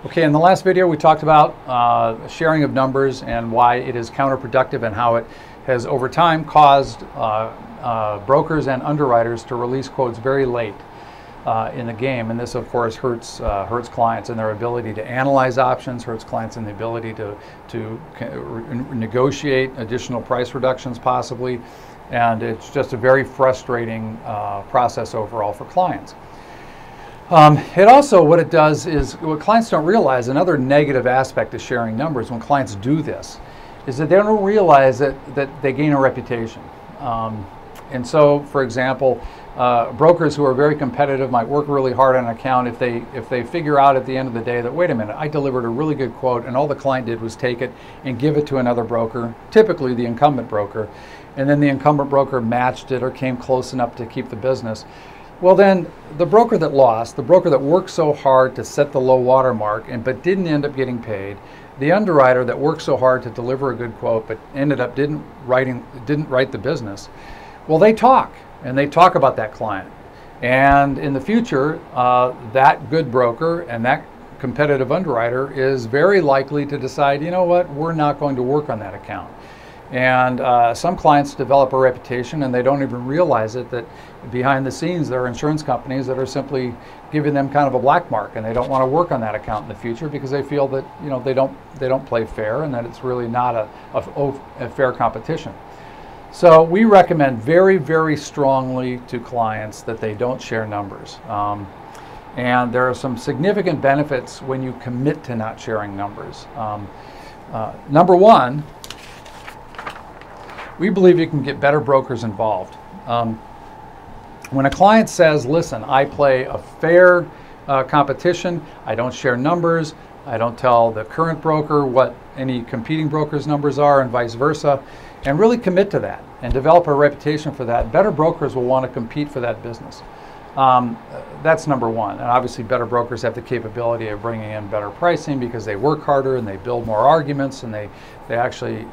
Okay, in the last video we talked about sharing of numbers and why it is counterproductive and how it has over time caused brokers and underwriters to release quotes very late in the game, and this of course hurts clients in their ability to analyze options, hurts clients in the ability to negotiate additional price reductions possibly, and it's just a very frustrating process overall for clients. It also, what it does is, what clients don't realize, another negative aspect of sharing numbers when clients do this, is that they don't realize that they gain a reputation. And so, for example, brokers who are very competitive might work really hard on an account if they figure out at the end of the day that, wait a minute, I delivered a really good quote and all the client did was take it and give it to another broker, typically the incumbent broker, and then the incumbent broker matched it or came close enough to keep the business. Well then, the broker that lost, the broker that worked so hard to set the low water mark but didn't end up getting paid, the underwriter that worked so hard to deliver a good quote but ended up didn't write the business, well, they talk about that client. And in the future, that good broker and that competitive underwriter is very likely to decide, you know what, we're not going to work on that account. And some clients develop a reputation and they don't even realize it, that behind the scenes there are insurance companies that are simply giving them kind of a black mark, and they don't want to work on that account in the future because they feel that, you know, they don't play fair and that it's really not a fair competition. So we recommend very, very strongly to clients that they don't share numbers. And there are some significant benefits when you commit to not sharing numbers. Number one, we believe you can get better brokers involved. When a client says, listen, I play a fair competition, I don't share numbers, I don't tell the current broker what any competing broker's numbers are and vice versa, and really commit to that and develop a reputation for that, better brokers will want to compete for that business. That's number one. And obviously better brokers have the capability of bringing in better pricing because they work harder and they build more arguments and they actually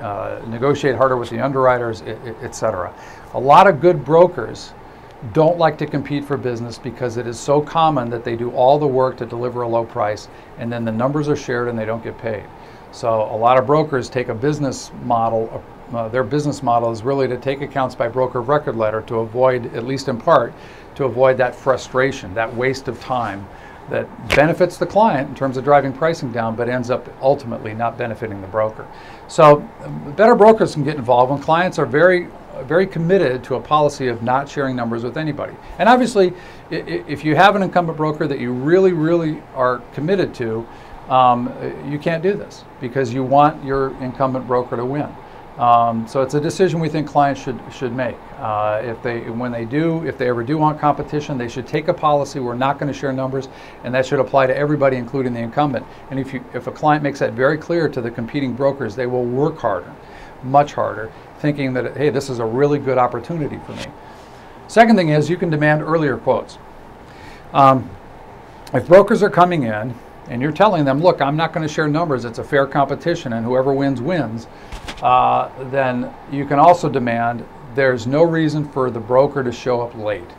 negotiate harder with the underwriters, etc. A lot of good brokers don't like to compete for business because it is so common that they do all the work to deliver a low price and then the numbers are shared and they don't get paid. So a lot of brokers take a business model, their business model is really to take accounts by broker of record letter to avoid, at least in part, to avoid that frustration, that waste of time that benefits the client in terms of driving pricing down, but ends up ultimately not benefiting the broker. So better brokers can get involved when clients are very committed to a policy of not sharing numbers with anybody. And obviously, if you have an incumbent broker that you really, really are committed to, you can't do this because you want your incumbent broker to win. So it's a decision we think clients should make. If they ever do want competition, they should take a policy, we're not going to share numbers, and that should apply to everybody, including the incumbent. And if a client makes that very clear to the competing brokers, they will work harder, much harder, thinking that, hey, this is a really good opportunity for me. Second thing is you can demand earlier quotes. If brokers are coming in and you're telling them, look, I'm not going to share numbers, it's a fair competition and whoever wins, wins, then you can also demand there's no reason for the broker to show up late.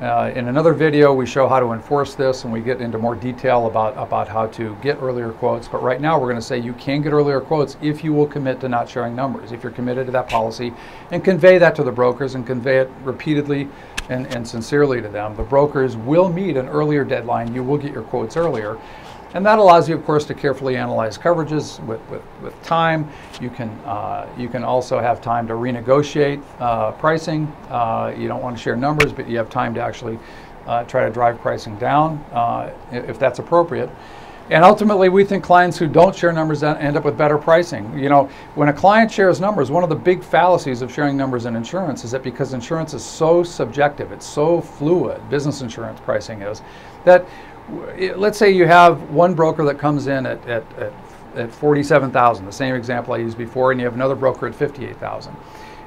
In another video we show how to enforce this and we get into more detail about how to get earlier quotes, but right now we're going to say you can get earlier quotes if you will commit to not sharing numbers, if you're committed to that policy and convey that to the brokers and convey it repeatedly and sincerely to them. The brokers will meet an earlier deadline, you will get your quotes earlier. And that allows you, of course, to carefully analyze coverages with time. You can also have time to renegotiate pricing. You don't want to share numbers, but you have time to actually try to drive pricing down if that's appropriate. And ultimately, we think clients who don't share numbers end up with better pricing. You know, when a client shares numbers, one of the big fallacies of sharing numbers in insurance is that because insurance is so subjective, it's so fluid, business insurance pricing is, that let's say you have one broker that comes in at $47,000, the same example I used before, and you have another broker at $58,000.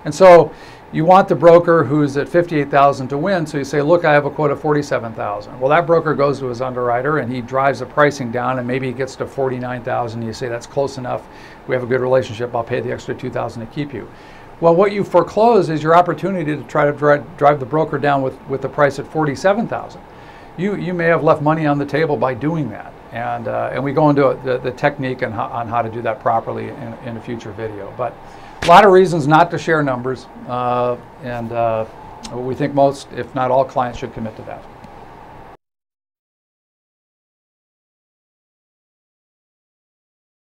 And so you want the broker who's at $58,000 to win, so you say, look, I have a quote of $47,000. Well, that broker goes to his underwriter and he drives the pricing down and maybe he gets to $49,000. You say, that's close enough, we have a good relationship, I'll pay the extra $2,000 to keep you. Well, what you foreclose is your opportunity to try to drive the broker down with the price at $47,000. You may have left money on the table by doing that. And we go into the technique on how to do that properly in a future video. But a lot of reasons not to share numbers, and we think most, if not all, clients should commit to that.